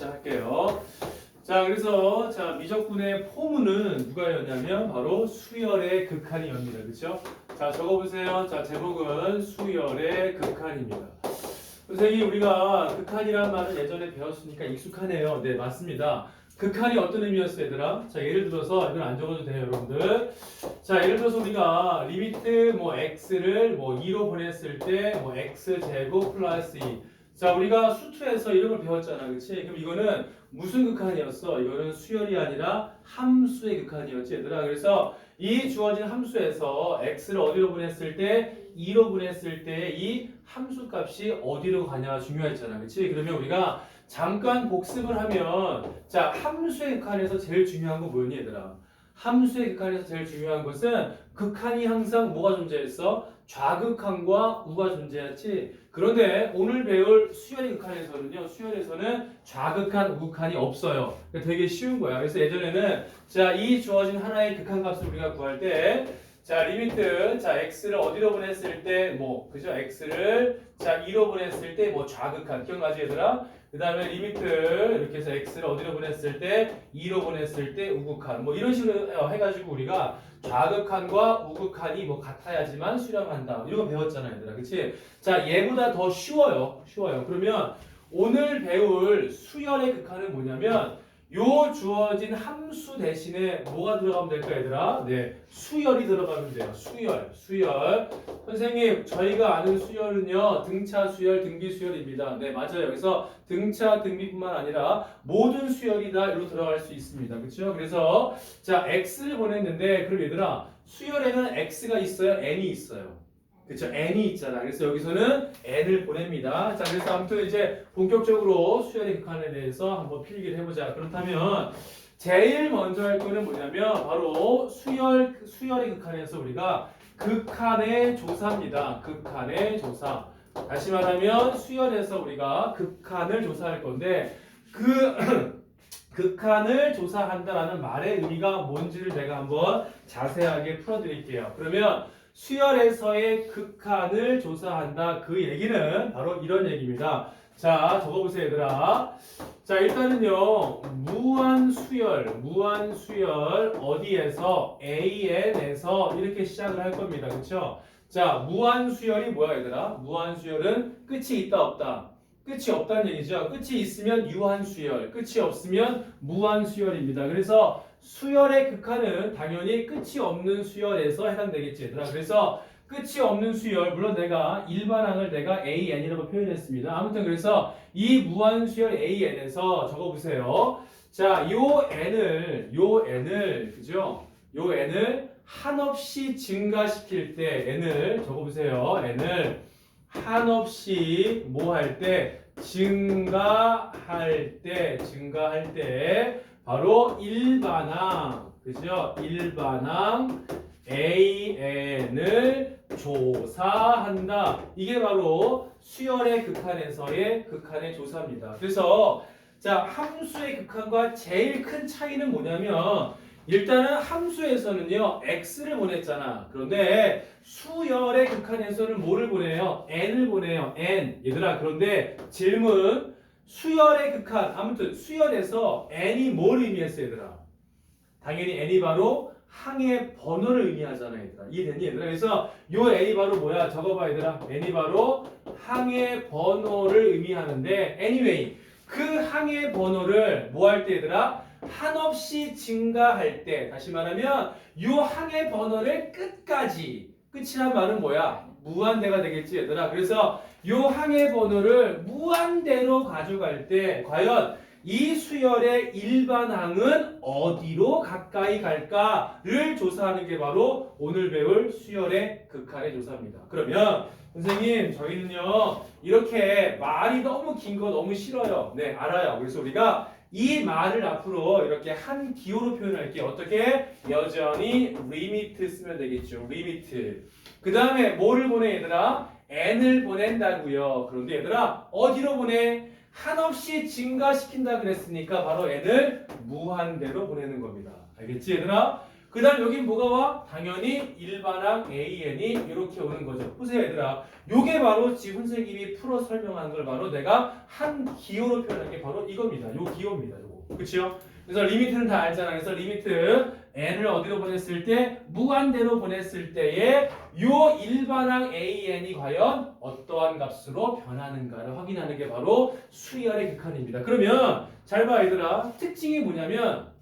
시작할게요. 자, 그래서 미적분의 포문은 누가 였냐면 바로 수열의 극한이옵니다. 그렇죠? 자, 적어보세요. 자, 제목은 수열의 극한입니다. 선생님, 우리가 극한이란 말을 예전에 배웠으니까 익숙하네요. 네, 맞습니다. 극한이 어떤 의미였어요, 얘들아? 자, 예를 들어서 이건 안 적어도 돼요, 여러분들. 자, 예를 들어서 우리가 리미트 x를 2로 보냈을 때 x 제곱 플러스 2. 자, 우리가 수투에서 이런 걸 배웠잖아, 그렇지? 그럼 이거는 무슨 극한이었어? 이거는 수열이 아니라 함수의 극한이었지, 얘들아. 그래서 이 주어진 함수에서 x를 어디로 보냈을 때 2로 보냈을 때 이 함수 값이 어디로 가냐가 중요했잖아, 그렇지? 그러면 우리가 잠깐 복습을 하면 자, 함수의 극한에서 제일 중요한 건 뭐였니, 얘들아? 함수의 극한에서 제일 중요한 것은 극한이 항상 뭐가 존재했어? 좌극한과 우가 존재했지. 그런데 오늘 배울 수열의 극한에서는요, 수열에서는 좌극한, 우극한이 없어요. 그러니까 되게 쉬운 거야. 그래서 예전에는 자, 이 주어진 하나의 극한 값을 우리가 구할 때 자, 리미트 자, x를 어디로 보냈을 때 그죠? x를 자, 2로 보냈을 때 좌극한 기억나지, 얘들아? 그 다음에 리미트 이렇게 해서 x를 어디로 보냈을 때 2로 보냈을 때 우극한 이런 식으로 해가지고 우리가 좌극한과 우극한이 같아야지만 수렴한다 이런 거 배웠잖아, 얘들아. 그치? 자, 얘보다 더 쉬워요. 그러면 오늘 배울 수열의 극한은 뭐냐면 요 주어진 함수 대신에 뭐가 들어가면 될까, 얘들아? 네, 수열이 들어가면 돼요. 수열. 선생님, 저희가 아는 수열은요, 등차 수열, 등비 수열입니다. 네, 맞아요. 그래서 등차, 등비뿐만 아니라 모든 수열이 다 이리로 들어갈 수 있습니다. 그렇죠? 그래서 자, x를 보냈는데 그럼 얘들아, 수열에는 x가 있어요, n이 있어요. 그쵸? n이 있잖아. 그래서 여기서는 n을 보냅니다. 자, 그래서 아무튼 이제 본격적으로 수열의 극한에 대해서 한번 필기를 해보자. 그렇다면 제일 먼저 할 거는 뭐냐면 바로 수열의 극한에서 우리가 극한의 조사입니다. 극한의 조사. 다시 말하면 수열에서 우리가 극한을 조사할 건데 그 극한을 조사한다라는 말의 의미가 뭔지를 내가 한번 자세하게 풀어드릴게요. 그러면 수열에서의 극한을 조사한다. 그 얘기는 바로 이런 얘기입니다. 자, 적어보세요, 얘들아. 자, 일단은요, 무한수열 어디에서? AN에서 이렇게 시작을 할 겁니다. 그쵸? 자, 무한수열이 뭐야, 얘들아? 무한수열은 끝이 있다, 없다? 끝이 없다는 얘기죠. 끝이 있으면 유한수열, 끝이 없으면 무한수열입니다. 그래서 수열의 극한은 당연히 끝이 없는 수열에서 해당되겠지, 얘들아. 그래서 끝이 없는 수열, 물론 내가 일반항을 내가 AN이라고 표현했습니다. 아무튼 그래서 이 무한수열 AN에서 적어보세요. 자, 요 N을, 그죠? 요 N을 한없이 증가시킬 때 N을 적어보세요. N을 한없이 할 때? 증가할 때 바로 일반항, 그죠? 일반항 AN을 조사한다. 이게 바로 수열의 극한에서의 극한의 조사입니다. 그래서 자, 함수의 극한과 제일 큰 차이는 뭐냐면 일단은 함수에서는요, x를 보냈잖아. 그런데 수열의 극한에서는 뭐를 보내요? n을 보내요. n. 얘들아, 그런데 질문. 수열의 극한, 아무튼 수열에서 n이 뭘 의미했어, 얘들아? 당연히 n이 바로 항의 번호를 의미하잖아, 얘들아. 이해됐니, 얘들아? 그래서 요 n이 바로 뭐야? 적어봐, 얘들아. n이 바로 항의 번호를 의미하는데 anyway, 그 항의 번호를 뭐 할 때, 얘들아? 한없이 증가할 때, 다시 말하면 요 항의 번호를 끝이란 말은 뭐야? 무한대가 되겠지, 얘들아. 그래서 요 항의 번호를 무한대로 가져갈 때 과연 이 수열의 일반항은 어디로 가까이 갈까를 조사하는 게 바로 오늘 배울 수열의 극한의 조사입니다. 그러면 선생님, 저희는요 이렇게 말이 너무 긴 거 너무 싫어요. 네, 알아요. 그래서 우리가 이 말을 앞으로 이렇게 한 기호로 표현할게요. 어떻게? 여전히 리미트 쓰면 되겠죠. 리미트. 그 다음에 뭐를 보내, 얘들아? n을 보낸다고요. 그런데 얘들아, 어디로 보내? 한없이 증가시킨다 그랬으니까 바로 n을 무한대로 보내는 겁니다. 알겠지, 얘들아? 그 다음 여긴 뭐가 와? 당연히 일반항 AN이 이렇게 오는 거죠. 보세요 얘들아. 요게 바로 지금 선생님이 풀어 설명한 걸 바로 내가 한 기호로 표현한 게 바로 이겁니다. 요 기호입니다. 요거. 그치요? 그래서 리미트는 다 알잖아. 그래서 리미트 n을 어디로 보냈을 때? 무한대로 보냈을 때에 요 일반항 AN이 과연 어떠한 값으로 변하는가를 확인하는 게 바로 수열의 극한입니다. 그러면 잘 봐 얘들아. 특징이 뭐냐면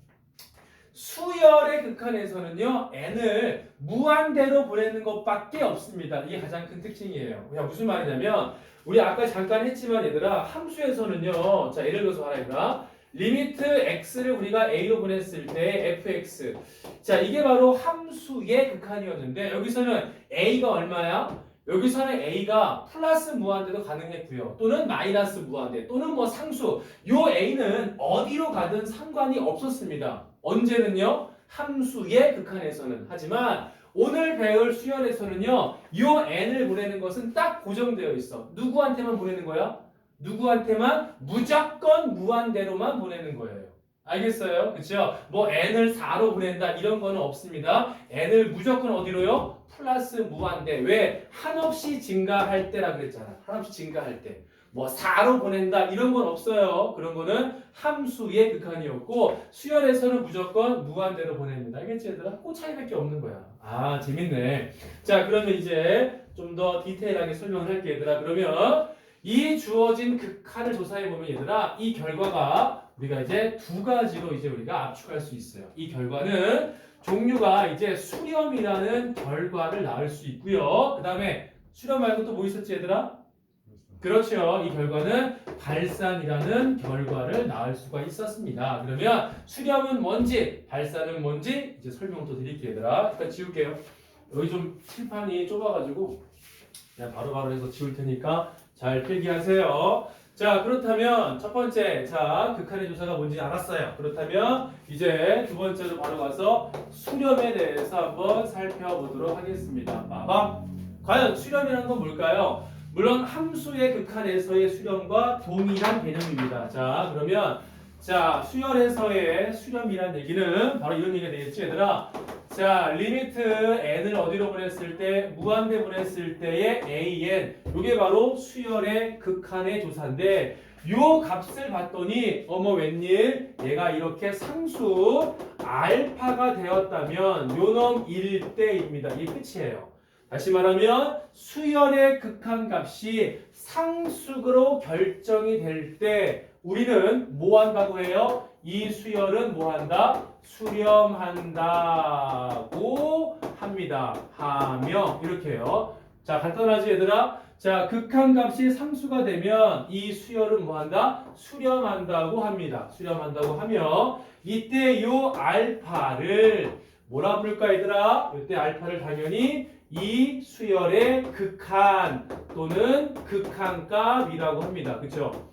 수열의 극한에서는요 n을 무한대로 보내는 것밖에 없습니다. 이게 가장 큰 특징이에요. 그냥 무슨 말이냐면 우리 아까 잠깐 했지만 얘들아 함수에서는요 자 예를 들어서 하라 얘들아 리미트 x를 우리가 a로 보냈을 때 fx 자 이게 바로 함수의 극한이었는데 여기서는 a가 얼마야? 여기서는 a가 플러스 무한대도 가능했고요. 또는 마이너스 무한대 또는 뭐 상수 요 a는 어디로 가든 상관이 없었습니다. 언제는요? 함수의 극한에서는. 하지만 오늘 배울 수열에서는요. 요 n을 보내는 것은 딱 고정되어 있어. 누구한테만 보내는 거야? 누구한테만 무조건 무한대로만 보내는 거예요. 알겠어요? 그쵸? 뭐 n을 4로 보낸다 이런 거는 없습니다. n을 무조건 어디로요? 플러스 무한대. 왜? 한없이 증가할 때라 그랬잖아. 한없이 증가할 때. 뭐 4로 보낸다 이런 건 없어요. 그런 거는 함수의 극한이었고 수열에서는 무조건 무한대로 보냅니다. 알겠지 얘들아? 그 차이밖에 없는 거야. 아 재밌네. 자 그러면 이제 좀 더 디테일하게 설명을 할게 얘들아. 그러면 이 주어진 극한을 조사해 보면 얘들아 이 결과가 우리가 이제 두 가지로 이제 우리가 압축할 수 있어요. 이 결과는 종류가 이제 수렴이라는 결과를 낳을 수 있고요. 그 다음에 수렴 말고 또 뭐 있었지 얘들아? 그렇죠. 이 결과는 발산이라는 결과를 낳을 수가 있었습니다. 그러면 수렴은 뭔지, 발산은 뭔지 이제 설명 또 드릴게요, 얘들아. 일단 지울게요. 여기 좀 칠판이 좁아가지고 그냥 바로바로 해서 지울 테니까 잘 필기하세요. 자, 그렇다면 첫 번째, 자, 극한의 조사가 뭔지 알았어요. 그렇다면 이제 두 번째로 바로 가서 수렴에 대해서 한번 살펴보도록 하겠습니다. 봐봐. 과연 수렴이라는 건 뭘까요? 물론 함수의 극한에서의 수렴과 동일한 개념입니다. 자, 그러면 자 수열에서의 수렴이란 얘기는 바로 이런 얘기가 되겠지, 얘들아. 자, 리미트 n을 어디로 보냈을 때 무한대 보냈을 때의 an 이게 바로 수열의 극한의 조사인데 요 값을 봤더니 어머 웬일 얘가 이렇게 상수 알파가 되었다면 요놈 1대입니다. 이게 끝이에요. 다시 말하면 수열의 극한값이 상수로 결정이 될 때 우리는 뭐 한다고 해요? 이 수열은 뭐 한다? 수렴한다고 합니다. 하며 이렇게 해요. 자, 간단하지 얘들아? 자, 극한값이 상수가 되면 이 수열은 뭐 한다? 수렴한다고 합니다. 수렴한다고 하며 이때 요 알파를 뭐라 부를까 얘들아? 이때 알파를 당연히 이 수열의 극한 또는 극한값이라고 합니다. 그쵸?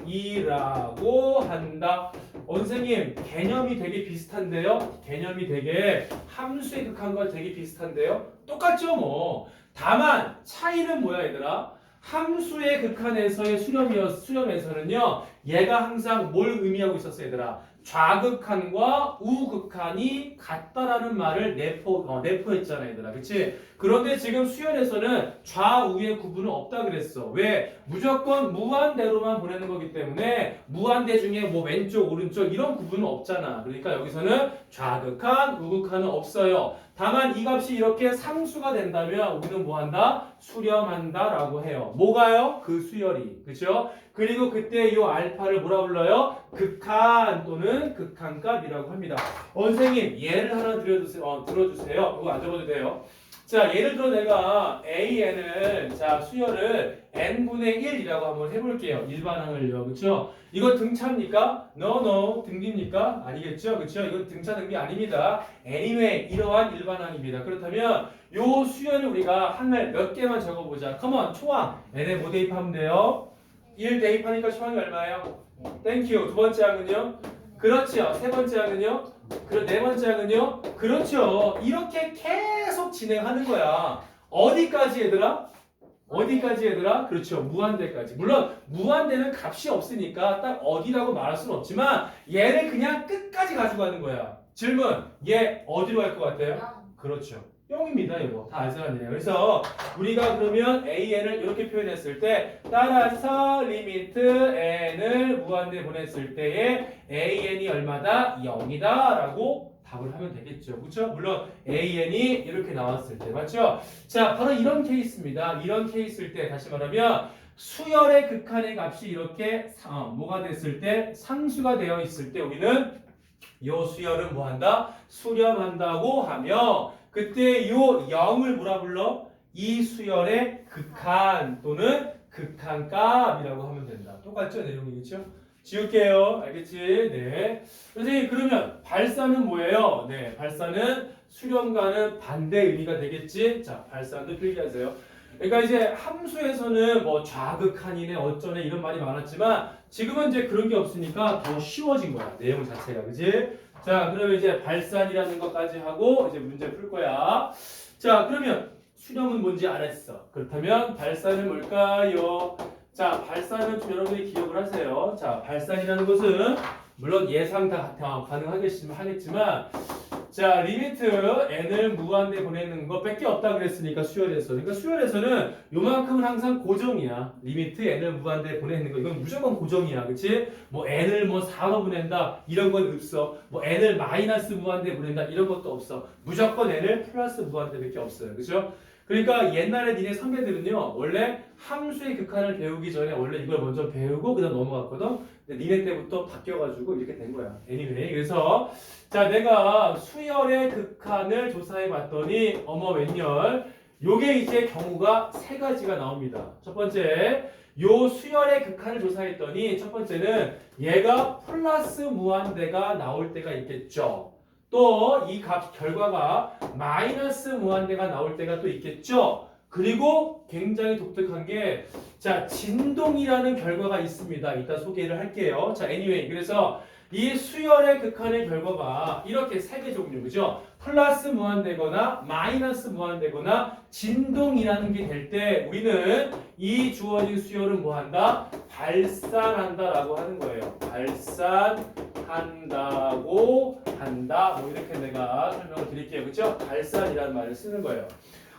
극한값이라고 한다. 선생님 개념이 되게 비슷한데요? 개념이 되게 함수의 극한과 되게 비슷한데요? 똑같죠 뭐. 다만 차이는 뭐야 얘들아? 함수의 극한에서의 수렴에서는요 얘가 항상 뭘 의미하고 있었어 얘들아? 좌극한과 우극한이 같다라는 말을 내포했잖아 얘들아. 그치? 그런데 지금 수열에서는 좌우의 구분은 없다 그랬어. 왜? 무조건 무한대로만 보내는 거기 때문에 무한대 중에 뭐 왼쪽 오른쪽 이런 구분은 없잖아. 그러니까 여기서는 좌극한 우극한은 없어요. 다만 이 값이 이렇게 상수가 된다면 우리는 뭐 한다? 수렴한다 라고 해요. 뭐가요? 그 수열이. 그쵸? 그리고 그때 이 알파를 뭐라 불러요? 극한 또는 극한값이라고 합니다. 선생님 예를 하나 들어주세요. 이거 안 적어도 돼요. 자, 예를 들어 내가 AN을 자 수열을 n분의 1이라고 한번 해볼게요. 일반항을요. 그쵸? 이거 등차입니까? No. 등비입니까? 아니겠죠? 그쵸? 이건 등차 등비 아닙니다. anyway 이러한 일반항입니다. 그렇다면 요 수열을 우리가 항을 몇 개만 적어보자. 컴온 초항 n에 뭐 대입하면 돼요? 1 대입하니까 초항이 얼마예요? 땡큐. 두 번째 항은요? 그렇죠. 세 번째 항은요? 네 번째 항은요? 그렇죠. 이렇게 계속 진행하는 거야. 어디까지 얘들아? 어디까지 얘들아? 그렇죠. 무한대까지. 물론 무한대는 값이 없으니까 딱 어디라고 말할 수는 없지만 얘를 그냥 끝까지 가져가는 거야. 질문. 얘 어디로 갈 것 같아요? 0. 그렇죠. 0입니다. 이거 다 아시는 일이에요. 그래서 우리가 그러면 AN을 이렇게 표현했을 때 따라서 리미트 N을 무한대 보냈을 때에 AN이 얼마다? 0이다 라고 답을 하면 되겠죠. 그렇죠? 물론 AN이 이렇게 나왔을 때 맞죠? 자, 바로 이런 케이스입니다. 이런 케이스일 때 다시 말하면 수열의 극한의 값이 이렇게 뭐가 됐을 때 상수가 되어 있을 때 우리는 요 수열은 뭐한다? 수렴한다고 하며 그때 요 0을 뭐라 불러? 이 수열의 극한 또는 극한값이라고 하면 된다. 똑같죠? 내용이겠죠? 지울게요. 알겠지? 네. 선생님 그러면 발산은 뭐예요? 네, 발산은 수렴과는 반대 의미가 되겠지? 자, 발산도 필기하세요. 그러니까 이제 함수에서는 뭐 좌극한이네 어쩌네 이런 말이 많았지만 지금은 이제 그런 게 없으니까 더 쉬워진 거야. 내용 자체가. 그지? 자, 그러면 이제 발산이라는 것까지 하고 이제 문제 풀 거야. 자, 그러면 수렴은 뭔지 알았어. 그렇다면 발산은 뭘까요? 자, 발산은 좀 여러분이 기억을 하세요. 자, 발산이라는 것은 물론 예상 다 가능하겠지만 자, 리미트 n을 무한대 보내는 거 밖에 없다 그랬으니까 수열에서. 그러니까 수열에서는 요만큼은 항상 고정이야. 리미트 n을 무한대 보내는 거 이건 무조건 고정이야. 그치? 뭐 n을 뭐 4로 보낸다 이런 건 없어. 뭐 n을 마이너스 무한대 보낸다 이런 것도 없어. 무조건 n을 플러스 무한대밖에 없어요. 그죠? 그러니까 옛날에 니네 선배들은요 원래 함수의 극한을 배우기 전에 원래 이걸 먼저 배우고 그다음 넘어갔거든. 근데 니네 때부터 바뀌어가지고 이렇게 된 거야. anyway 그래서 자 내가 수열의 극한을 조사해 봤더니 어머 웬열 요게 이제 경우가 세 가지가 나옵니다. 첫 번째 요 수열의 극한을 조사했더니 첫 번째는 얘가 플러스 무한대가 나올 때가 있겠죠. 또 이 값 결과가 마이너스 무한대가 나올 때가 또 있겠죠. 그리고 굉장히 독특한 게 자 진동이라는 결과가 있습니다. 이따 소개를 할게요. 자 anyway 그래서 이 수열의 극한의 결과가 이렇게 세 개 종류 그죠? 플러스 무한대거나 마이너스 무한대거나 진동이라는 게 될 때 우리는 이 주어진 수열은 뭐한다? 발산한다라고 하는 거예요. 발산한다고 한다. 뭐 이렇게 내가 설명을 드릴게요. 그죠? 발산이라는 말을 쓰는 거예요.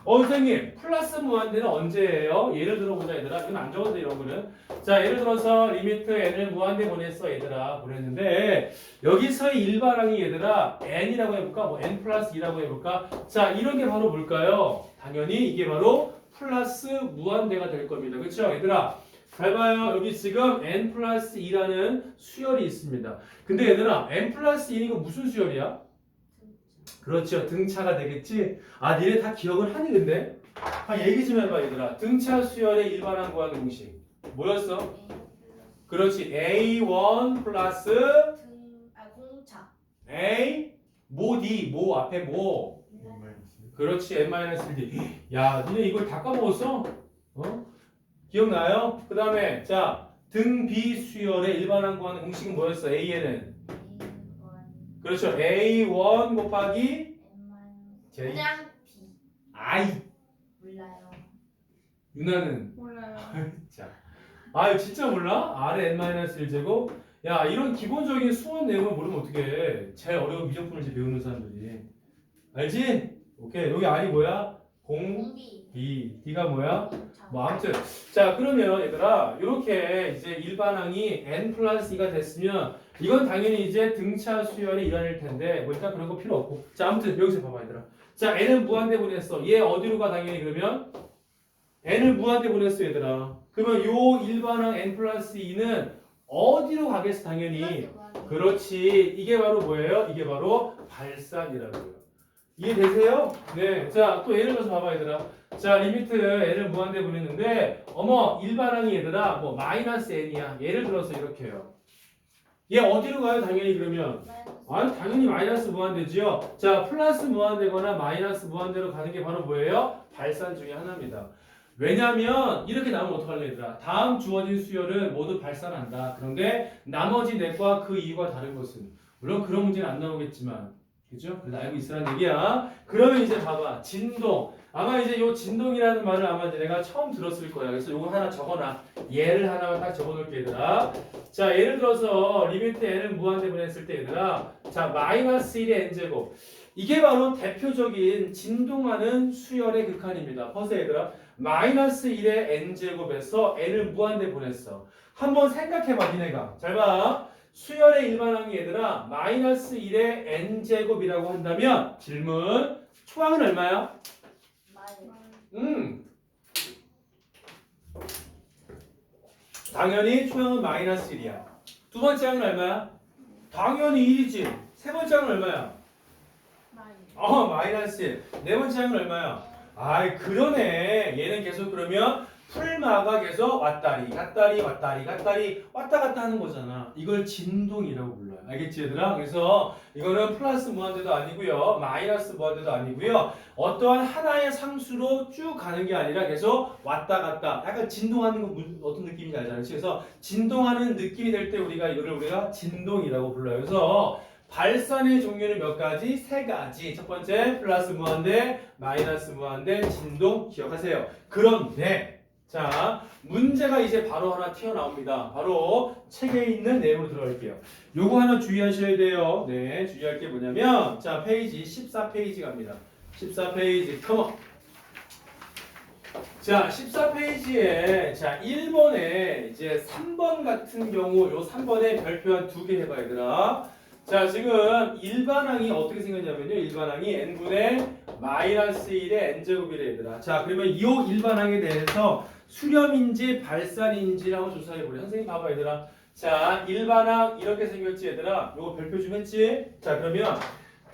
선생님 플러스 무한대는 언제예요? 예를 들어보자 얘들아. 이건 안 적어도 돼 이런 거는. 자 예를 들어서 리미트 n을 무한대 보냈어 얘들아. 보냈는데 여기서의 일반항이 얘들아 n이라고 해볼까? 뭐 n 플러스 2라고 해볼까? 자 이런 게 바로 뭘까요? 당연히 이게 바로 플러스 무한대가 될 겁니다. 그쵸 얘들아? 잘 봐요. 여기 지금 n 플러스 2라는 수열이 있습니다. 근데 얘들아 n 플러스 2는 이거 무슨 수열이야? 그렇죠. 등차가 되겠지? 아, 니네 다 기억을 하니, 근데? 얘기 좀 해봐, 얘들아. 등차 수열의 일반항 구하는 공식. 뭐였어? 그렇지. A1 플러스 공차. A, 모 D, 모 앞에 모. 그렇지. N-1D. 야, 니네 이걸 다 까먹었어? 어? 기억나요? 그 다음에, 자, 등 B 수열의 일반항 구하는 공식은 뭐였어? AN은? 그렇죠. A1 곱하기 J. 그냥 B. 아이. 몰라요. 유나는 몰라요. 자. 아유 진짜 몰라? R의 n-1제곱? 야 이런 기본적인 수원 내용을 모르면 어떡해. 제일 어려운 미적분을 이제 배우는 사람들이. 알지? 오케이. 여기 R이 뭐야? 공비. B. D가 뭐야? 공차. 뭐 아무튼 자 그러면 얘들아 이렇게 이제 일반항이 n 플러스 2가 됐으면 이건 당연히 이제 등차 수열의 일환일 텐데 뭐 일단 그런 거 필요 없고 자 아무튼 여기서 봐봐 얘들아 자 n은 무한대 보냈어 얘 어디로 가 당연히 그러면 n을 무한대 보냈어 얘들아 그러면 요 일반항 n 플러스 2는 어디로 가겠어 당연히 그렇지 이게 바로 뭐예요? 이게 바로 발산이라고요 이해되세요? 네. 자, 또 예를 들어서 봐봐, 얘들아. 자, 리미트 n을 무한대 보냈는데, 어머, 일반항이 얘들아, 뭐, 마이너스 n이야. 예를 들어서 이렇게요. 얘 어디로 가요, 당연히 그러면? 아니, 당연히 마이너스 무한대지요. 자, 플러스 무한대거나 마이너스 무한대로 가는 게 바로 뭐예요? 발산 중에 하나입니다. 왜냐면, 이렇게 나오면 어떡할래, 얘들아? 다음 주어진 수열은 모두 발산한다. 그런데, 나머지 넷과 그 이유가 다른 것은, 물론 그런 문제는 안 나오겠지만, 그죠? 그래서 알고 있으라는 얘기야. 그러면 이제 봐봐. 진동. 아마 이제 요 진동이라는 말을 아마 이제 내가 처음 들었을 거야. 그래서 요거 하나 적어놔. 예를 하나만 딱 적어놓을게 얘들아. 자 예를 들어서 리미트 n을 무한대 보냈을 때 얘들아 자, 마이너스 1의 n제곱. 이게 바로 대표적인 진동하는 수열의 극한입니다. 보세요, 얘들아. 마이너스 1의 n제곱에서 n을 무한대 보냈어. 한번 생각해봐, 니네가. 잘 봐. 수열의 일반항이 얘들아, 마이너스 1의 n제곱이라고 한다면, 질문. 초항은 얼마야? 마이. 당연히 초항은 마이너스 1이야. 두 번째 항은 얼마야? 당연히 1이지. 세 번째 항은 얼마야? 마이. 마이너스 1. 네 번째 항은 얼마야? 아이, 그러네. 얘는 계속 그러면 풀마가 계속 왔다리, 갔다리, 왔다리, 갔다리, 왔다 갔다 하는 거잖아. 이걸 진동이라고 불러요. 알겠지, 얘들아? 그래서 이거는 플러스 무한대도 아니고요. 마이너스 무한대도 아니고요. 어떠한 하나의 상수로 쭉 가는 게 아니라 계속 왔다 갔다. 약간 진동하는 거 어떤 느낌인지 알잖아요. 그래서 진동하는 느낌이 될 때 우리가 진동이라고 불러요. 그래서 발산의 종류는 몇 가지? 세 가지. 첫 번째 플러스 무한대, 마이너스 무한대, 진동 기억하세요. 그런데 자, 문제가 이제 바로 하나 튀어나옵니다. 바로 책에 있는 내용으로 들어갈게요. 요거 하나 주의하셔야 돼요. 네, 주의할 게 뭐냐면 자, 페이지 14페이지 갑니다. 14페이지 컴온. 자, 14페이지에 자, 1번에 이제 3번 같은 경우 요 3번에 별표 한 2개 해봐 얘들아. 자, 지금 일반항이 어떻게 생겼냐면요. 일반항이 n분의 마이너스 1의 n제곱이래 얘들아. 자, 그러면 이 일반항에 대해서 수렴인지 발산인지를 한번 조사해보래. 선생님 봐봐 얘들아. 자, 일반항 이렇게 생겼지 얘들아. 요거 별표 좀 했지? 자, 그러면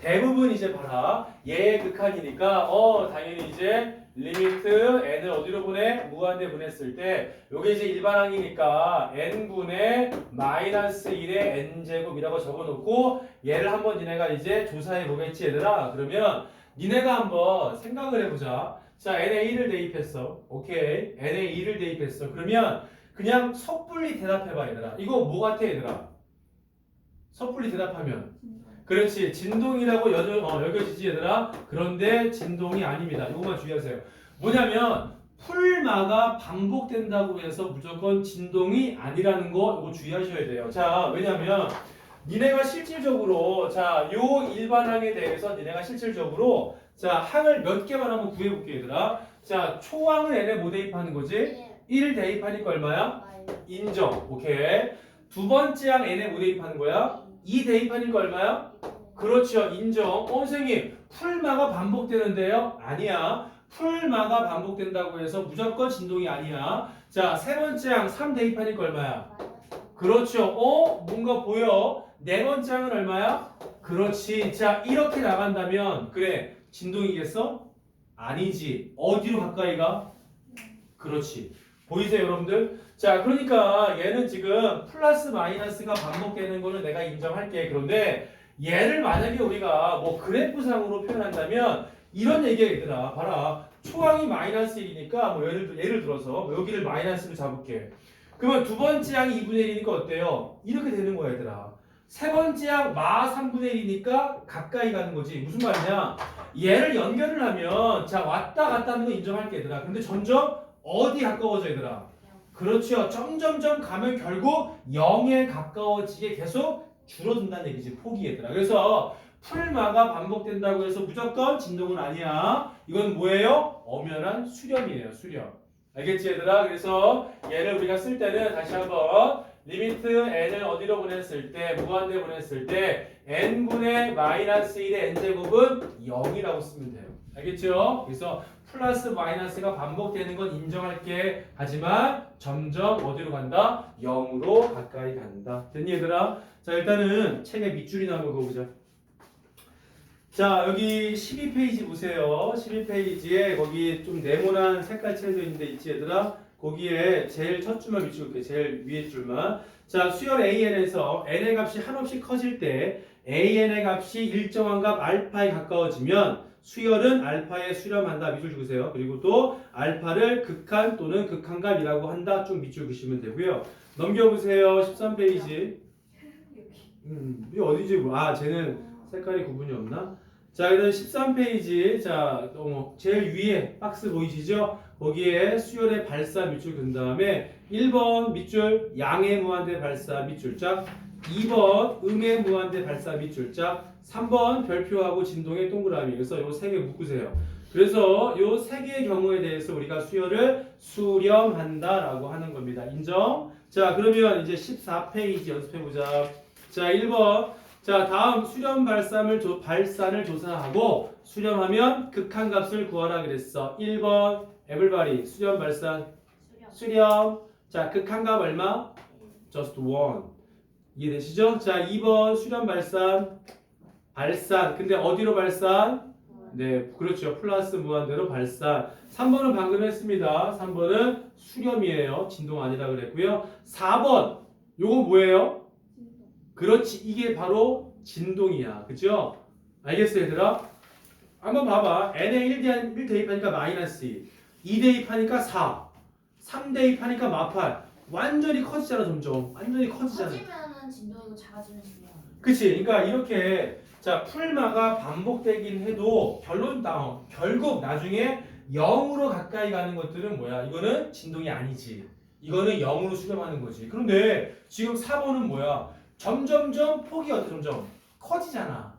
대부분 이제 봐라. 얘의 극한이니까 당연히 이제 리미트 n을 어디로 보내? 무한대 보냈을 때 요게 이제 일반항이니까 n분의 마이너스 1의 n제곱이라고 적어놓고 얘를 한번 니네가 이제 조사해 보겠지 얘들아. 그러면 니네가 한번 생각을 해보자. 자, n에 1을 대입했어. 오케이. n에 2를 대입했어. 그러면 그냥 섣불리 대답해봐 얘들아. 이거 뭐 같아 얘들아? 섣불리 대답하면 그렇지. 진동이라고 여겨지지 얘들아. 그런데 진동이 아닙니다. 이것만 주의하세요. 뭐냐면 풀마가 반복된다고 해서 무조건 진동이 아니라는 거 이거 주의하셔야 돼요. 자, 왜냐면 니네가 실질적으로 자, 요 일반항에 대해서 니네가 실질적으로 자, 항을 몇 개만 한번 구해볼게 얘들아. 자, 초항은 n에 뭐 대입하는 거지? 1 대입하니까 얼마야? 마이. 인정. 오케이. 두 번째 항 n에 뭐 대입하는 거야? 2 대입하니까 얼마야? 그렇죠. 인정. 선생님, 풀마가 반복되는데요? 아니야. 풀마가 반복된다고 해서 무조건 진동이 아니야. 자, 세 번째 항 3 대입하니까 얼마야? 그렇죠. 뭔가 보여. 네 번째 항은 얼마야? 그렇지. 자, 이렇게 나간다면 그래. 진동이겠어? 아니지. 어디로 가까이 가? 그렇지. 보이세요, 여러분들? 자, 그러니까 얘는 지금 플러스 마이너스가 반복되는 거는 내가 인정할게. 그런데 얘를 만약에 우리가 뭐 그래프상으로 표현한다면 이런 얘기가 있더라. 봐라. 초항이 마이너스 1이니까 뭐 예를 들어서 여기를 마이너스로 잡을게. 그러면 두 번째 항이 2분의 1이니까 어때요? 이렇게 되는 거야, 얘들아. 세 번째 항 마 3분의 1이니까 가까이 가는 거지. 무슨 말이냐? 얘를 연결을 하면 자, 왔다 갔다 하는 거 인정할게, 얘들아. 근데 점점 어디 가까워져, 얘들아? 그렇죠. 점점점 가면 결국 0에 가까워지게 계속 줄어든다는 얘기지, 폭이 얘들아. 그래서 풀마가 반복된다고 해서 무조건 진동은 아니야. 이건 뭐예요? 엄연한 수렴이에요, 수렴. 알겠지, 얘들아? 그래서 얘를 우리가 쓸 때는 다시 한번 리미트 n을 어디로 보냈을 때, 무한대 보냈을 때 n분의 마이너스 1의 n제곱은 0이라고 쓰면 돼요. 알겠죠? 그래서 플러스 마이너스가 반복되는 건 인정할게. 하지만 점점 어디로 간다? 0으로 가까이 간다. 됐니 얘들아? 자, 일단은 책의 밑줄이나 한번 그어보자. 자, 여기 12페이지 보세요. 12페이지에 거기 좀 네모난 색깔 칠해져 있는데 있지 얘들아? 거기에 제일 첫 줄만 비추고 올게. 제일 위에 줄만. 자, 수열 AN에서 n의 값이 한없이 커질 때 AN의 값이 일정한 값 알파에 가까워지면 수열은 알파에 수렴한다. 밑줄 주세요. 그리고 또 알파를 극한 또는 극한값이라고 한다. 좀 밑줄 그시면 되고요. 넘겨보세요. 13페이지. 이게 어디지? 쟤는 색깔이 구분이 없나? 자, 일단 13페이지. 자, 제일 위에 박스 보이시죠? 거기에 수열의 발사 밑줄 근 다음에 1번 밑줄 양의 무한대 발사 밑줄짝, 2번 음의 무한대 발사 밑줄짝, 3번 별표하고 진동의 동그라미. 그래서 요 세 개 묶으세요. 그래서 요 세 개의 경우에 대해서 우리가 수열을 수렴한다라고 하는 겁니다. 인정? 자, 그러면 이제 14페이지 연습해보자. 자, 1번. 자, 다음 수렴 발산을 조사하고 수렴하면 극한값을 구하라 그랬어. 1번 에블바리 수렴 발산 수렴. 자, 극한값 얼마? just one. 이해되시죠? 자, 2번 수렴 발산 근데 어디로 발산? 네, 그렇죠. 플러스 무한대로 발산. 3번은 방금 했습니다. 3번은 수렴이에요. 진동 아니라 그랬고요. 4번 요거 뭐예요? 그렇지. 이게 바로 진동이야. 그죠? 알겠어, 얘들아? 한번 봐봐. n에 1 대입하니까 마이너스 2 대입하니까 4, 3 대입하니까 마팔. 완전히 커지잖아, 점점. 완전히 커지잖아. 커지면은 진동이고 작아지면 진동. 그치? 그러니까 이렇게 자 풀마가 반복되긴 해도 결국 나중에 0으로 가까이 가는 것들은 뭐야? 이거는 진동이 아니지. 이거는 0으로 수렴하는 거지. 그런데 지금 4번은 뭐야? 점점점 폭이 점점 커지잖아.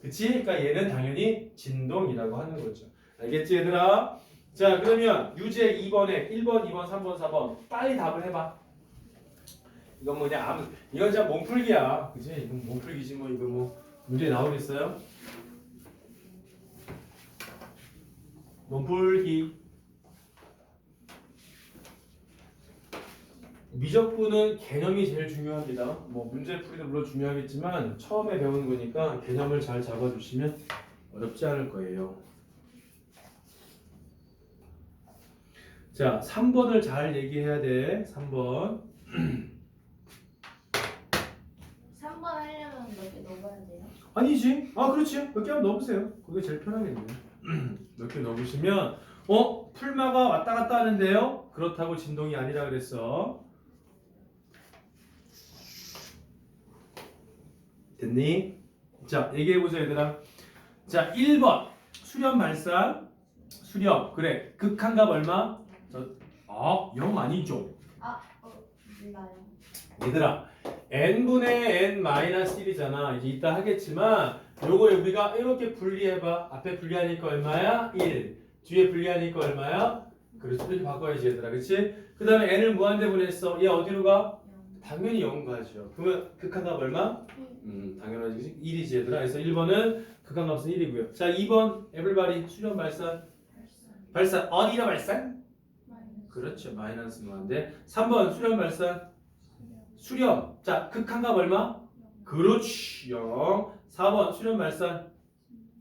그치? 그러니까 얘는 당연히 진동이라고 하는 거죠. 알겠지 얘들아? 자 그러면 유제 2번에 1번, 2번, 3번, 4번 빨리 답을 해봐. 이건 뭐냐? 이건 진짜 몸풀기야. 그치? 이건 몸풀기지 뭐 이거 뭐 문제 나오겠어요? 몸풀기. 미적분은 개념이 제일 중요합니다. 뭐 문제풀이도 물론 중요하겠지만 처음에 배우는 거니까 개념을 잘 잡아주시면 어렵지 않을 거예요. 자, 3번을 잘 얘기해야 돼. 3번. 3번 하려면 몇 개 넣어야 돼요? 아니지. 아, 그렇지. 몇 개 한번 넣어보세요. 그게 제일 편하겠네요. 몇 개 넣어보시면 풀마가 왔다 갔다 하는데요. 그렇다고 진동이 아니라 그랬어. 됐니? 자, 얘기해보자 얘들아. 자, 1번 수렴 발산 수렴. 그래. 극한값 얼마? 0 아니죠. 몰라요. 얘들아 n분의 n-1이잖아. 이제 이따 하겠지만 요거 우리가 이렇게 분리해봐. 앞에 분리하니까 얼마야? 1. 뒤에 분리하니까 얼마야? 그래서 이렇게 바꿔야지 얘들아. 그치? 그 다음에 n을 무한대분했어. 얘 어디로 가? 당연히 0 가죠. 그러면 극한값 얼마? 당연하지. 1이지 얘들아. 그래서 1번은 극한값은 1이고요. 자 2번 에블바리 수렴 발산 어디로 발산? 그렇죠. 마이너스 무한대. 3번 수렴 발산 수렴. 자, 극한값 얼마? 그렇지. 0. 4번 수렴 발산.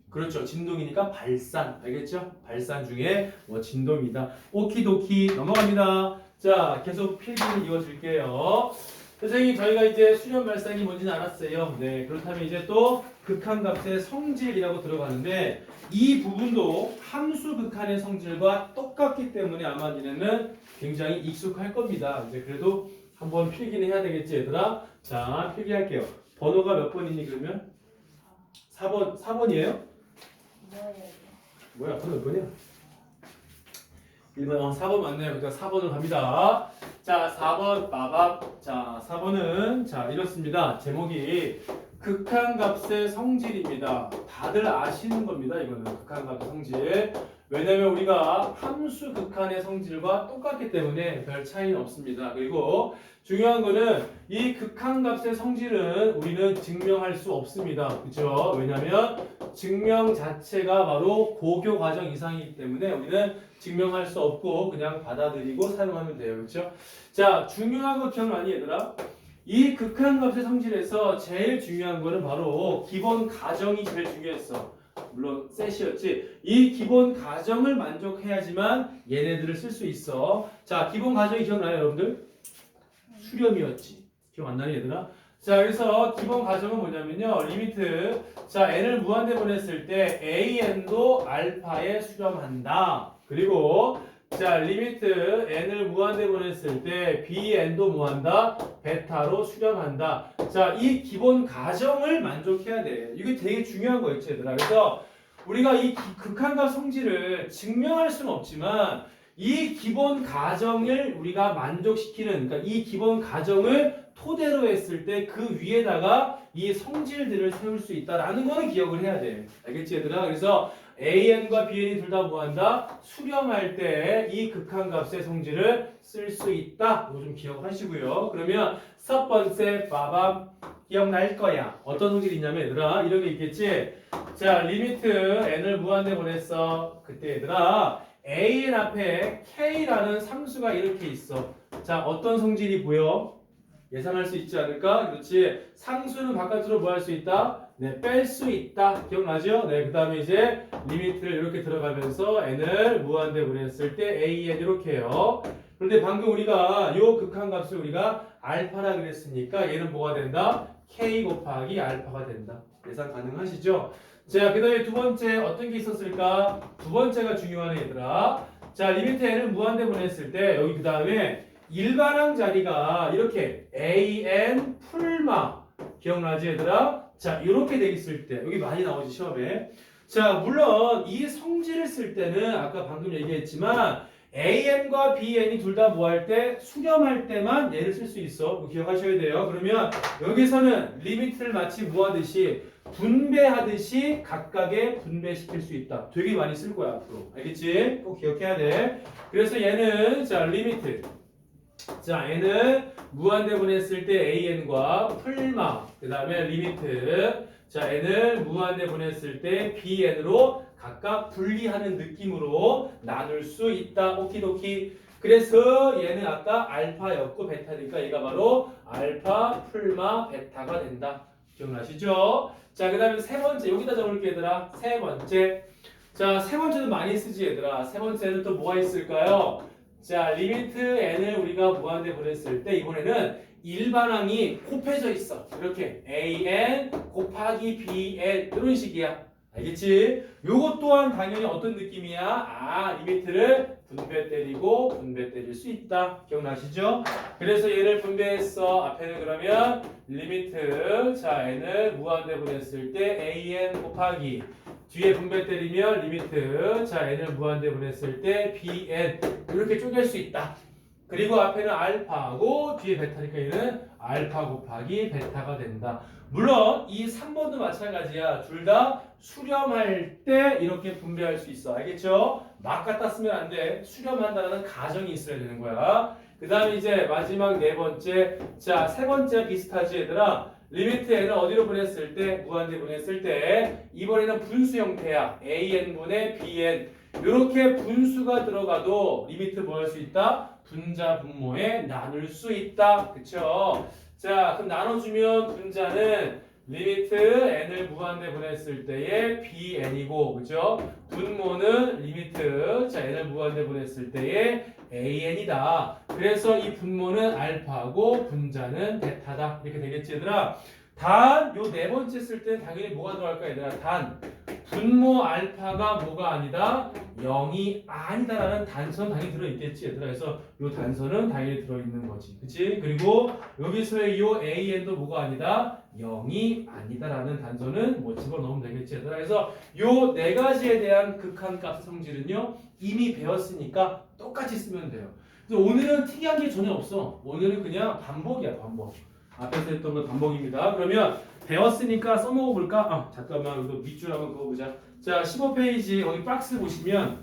그렇죠. 진동이니까 발산. 알겠죠? 발산 중에 진동이다. 오키도키 넘어갑니다. 자, 계속 필기를 이어줄게요. 선생님, 저희가 이제 수렴 발산이 뭔지는 알았어요. 네, 그렇다면 이제 또 극한값의 성질이라고 들어가는데 이 부분도 함수 극한의 성질과 똑같기 때문에 아마 니네는 굉장히 익숙할 겁니다. 이제 그래도 한번 필기는 해야 되겠지 얘들아. 자 필기할게요. 번호가 몇 번이니 그러면? 4번이에요? 뭐야 번호 몇 번이야? 1번 4번 맞네요. 그러니까 4번으로 갑니다. 자 4번 빠밥. 자 4번은 자 이렇습니다. 제목이 극한값의 성질입니다. 다들 아시는 겁니다. 이거는 극한값의 성질. 왜냐면 우리가 함수 극한의 성질과 똑같기 때문에 별 차이는 없습니다. 그리고 중요한 거는 이 극한값의 성질은 우리는 증명할 수 없습니다. 그렇죠? 왜냐면 증명 자체가 바로 고교 과정 이상이기 때문에 우리는 증명할 수 없고 그냥 받아들이고 사용하면 돼요. 그렇죠? 자, 중요한 거 기억나니 얘들아? 이 극한값의 성질에서 제일 중요한 거는 바로 기본 가정이 제일 중요했어. 물론 셋이었지. 이 기본 가정을 만족해야지만 얘네들을 쓸 수 있어. 자, 기본 가정이 기억나요, 여러분들? 수렴이었지. 기억 안 나니, 얘들아? 자, 그래서 기본 가정은 뭐냐면요. 리미트. 자, n을 무한대 보냈을 때 an도 알파에 수렴한다. 그리고 자, 리미트 n을 무한대 보냈을 때 bn도 뭐한다? 베타로 수렴한다. 자, 이 기본 가정을 만족해야 돼. 이게 되게 중요한 거였지, 얘들아. 그래서 우리가 이 극한값 성질을 증명할 수는 없지만 이 기본 가정을 우리가 만족시키는, 그러니까 이 기본 가정을 토대로 했을 때 그 위에다가 이 성질들을 세울 수 있다라는 거는 기억을 해야 돼. 알겠지 얘들아? 그래서 AN과 BN이 둘 다 뭐한다? 수렴할 때 이 극한값의 성질을 쓸 수 있다. 이거 좀 기억하시고요. 그러면 첫 번째 빠밤 기억날 거야. 어떤 성질이 있냐면 얘들아 이런 게 있겠지? 자 리미트 n을 무한대 보냈어. 그때 얘들아 AN 앞에 K라는 상수가 이렇게 있어. 자 어떤 성질이 보여? 예상할 수 있지 않을까? 그렇지. 상수는 바깥으로 뭐 할 수 있다? 네, 뺄 수 있다. 기억나죠? 네, 그 다음에 이제 리미트를 이렇게 들어가면서 n을 무한대 보냈을 때 an 이렇게 해요. 그런데 방금 우리가 요 극한값을 우리가 알파라 그랬으니까 얘는 뭐가 된다? k 곱하기 알파가 된다. 예상 가능하시죠? 자, 그 다음에 두 번째 어떤 게 있었을까? 두 번째가 중요한 얘들아. 자, 리미트 n을 무한대 보냈을 때 여기 그 다음에 일반항 자리가 이렇게 an 풀마 기억나지 얘들아? 자 이렇게 돼 있을 때 여기 많이 나오지 시험에. 자 물론 이 성질을 쓸 때는 아까 방금 얘기했지만 an과 bn이 둘 다 뭐 할 때 수렴할 때만 얘를 쓸 수 있어. 이거 기억하셔야 돼요. 그러면 여기서는 리미트를 마치 뭐 하듯이 분배하듯이 각각에 분배시킬 수 있다. 되게 많이 쓸 거야 앞으로. 알겠지? 꼭 기억해야 돼. 그래서 얘는 자 리미트 자, n은 무한대 보냈을 때 an과 풀마, 그 다음에 리미트. 자, n을 무한대 보냈을 때 bn으로 각각 분리하는 느낌으로 나눌 수 있다. 오키도키. 그래서 얘는 아까 알파였고 베타니까 얘가 바로 알파, 풀마, 베타가 된다. 기억나시죠? 자, 그 다음에 세 번째. 여기다 적을게 얘들아. 세 번째. 자, 세 번째도 많이 쓰지 얘들아. 세 번째는 또 뭐가 있을까요? 자, 리미트 n을 우리가 무한대 보냈을 때 이번에는 일반항이 곱해져 있어. 이렇게 an 곱하기 bn 이런 식이야. 알겠지? 요것 또한 당연히 어떤 느낌이야? 아, 리미트를 분배 때리고 분배 때릴 수 있다. 기억나시죠? 그래서 얘를 분배했어. 앞에는 그러면 리미트 자 n을 무한대 보냈을 때 an 곱하기 뒤에 분배 때리면 리미트 자 n을 무한대 보냈을 때 bn 이렇게 쪼갤 수 있다. 그리고 앞에는 알파하고 뒤에 베타니까 얘는 알파 곱하기 베타가 된다. 물론 이 3번도 마찬가지야. 둘 다 수렴할 때 이렇게 분배할 수 있어. 알겠죠? 막 갖다 쓰면 안 돼. 수렴한다는 가정이 있어야 되는 거야. 그 다음에 이제 마지막 네 번째. 자, 세 번째 비슷하지 얘들아. 리미트 n을 어디로 보냈을 때 무한대 보냈을 때 이번에는 분수 형태야. an분의 bn 이렇게 분수가 들어가도 리미트 뭐 할 수 있다? 분자 분모에 나눌 수 있다. 그쵸? 자 그럼 나눠주면 분자는 리미트 n을 무한대 보냈을 때의 bn이고 그죠? 분모는 리미트 자 n을 무한대 보냈을 때의 an이다. 그래서 이 분모는 알파고 분자는 베타다. 이렇게 되겠지 얘들아? 단 요 네 번째 쓸 때 당연히 뭐가 들어갈까 얘들아? 단 분모 알파가 뭐가 아니다? 0이 아니다라는 단선 당연히 들어있겠지 얘들아. 그래서 요 단선은 당연히 들어있는 거지. 그치? 그리고 여기서의 요 AN도 뭐가 아니다? 0이 아니다라는 단선은 뭐 집어넣으면 되겠지 얘들아. 그래서 요 네 가지에 대한 극한값 성질은요 이미 배웠으니까 똑같이 쓰면 돼요. 그래서 오늘은 특이한 게 전혀 없어. 오늘은 그냥 반복이야 반복. 앞에서 했던 건 반복입니다. 그러면 배웠으니까 써먹어 볼까? 아 잠깐만 이거 밑줄 한번 그어보자. 자 15페이지 여기 박스 보시면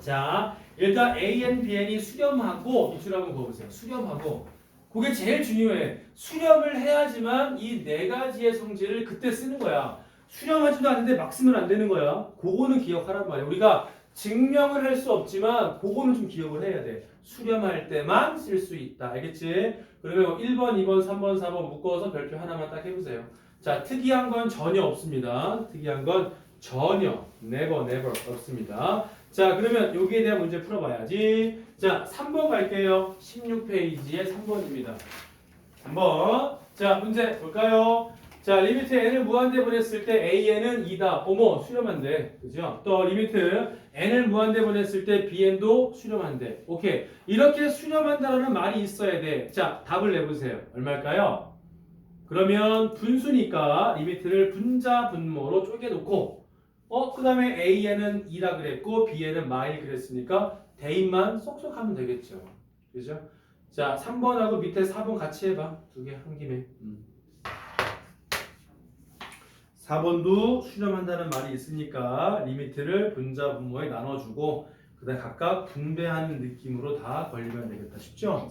자 일단 AN, BN이 수렴하고 밑줄 한번 그어보세요. 수렴하고 그게 제일 중요해. 수렴을 해야지만 이 네 가지의 성질을 그때 쓰는 거야. 수렴하지도 않는데 막 쓰면 안 되는 거야. 그거는 기억하란 말이야. 우리가 증명을 할 수 없지만 그거는 좀 기억을 해야 돼. 수렴할 때만 쓸 수 있다. 알겠지? 그러면 1번, 2번, 3번, 4번 묶어서 별표 하나만 딱 해보세요. 자, 특이한 건 전혀 없습니다. 특이한 건 전혀 never 없습니다. 자, 그러면 여기에 대한 문제 풀어봐야지. 자, 3번 갈게요. 16페이지에 3번입니다. 3번. 자, 문제 볼까요? 자, 리미트 n을 무한대 보냈을 때 an은 2다. 어머, 수렴한대. 그죠? 또 리미트 n을 무한대 보냈을 때 bn도 수렴한대. 오케이. 이렇게 수렴한다라는 말이 있어야 돼. 자, 답을 내보세요. 얼마일까요? 그러면 분수니까 리미트를 분자 분모로 쪼개놓고 그 다음에 an은 2다 그랬고 bn은 마일 그랬으니까 대입만 쏙쏙 하면 되겠죠. 그죠? 자, 3번하고 밑에 4번 같이 해봐. 두 개 한 김에. 4번도 수렴한다는 말이 있으니까 리미트를 분자 분모에 나눠주고 그다음 각각 분배하는 느낌으로 다 걸리면 되겠다. 쉽죠?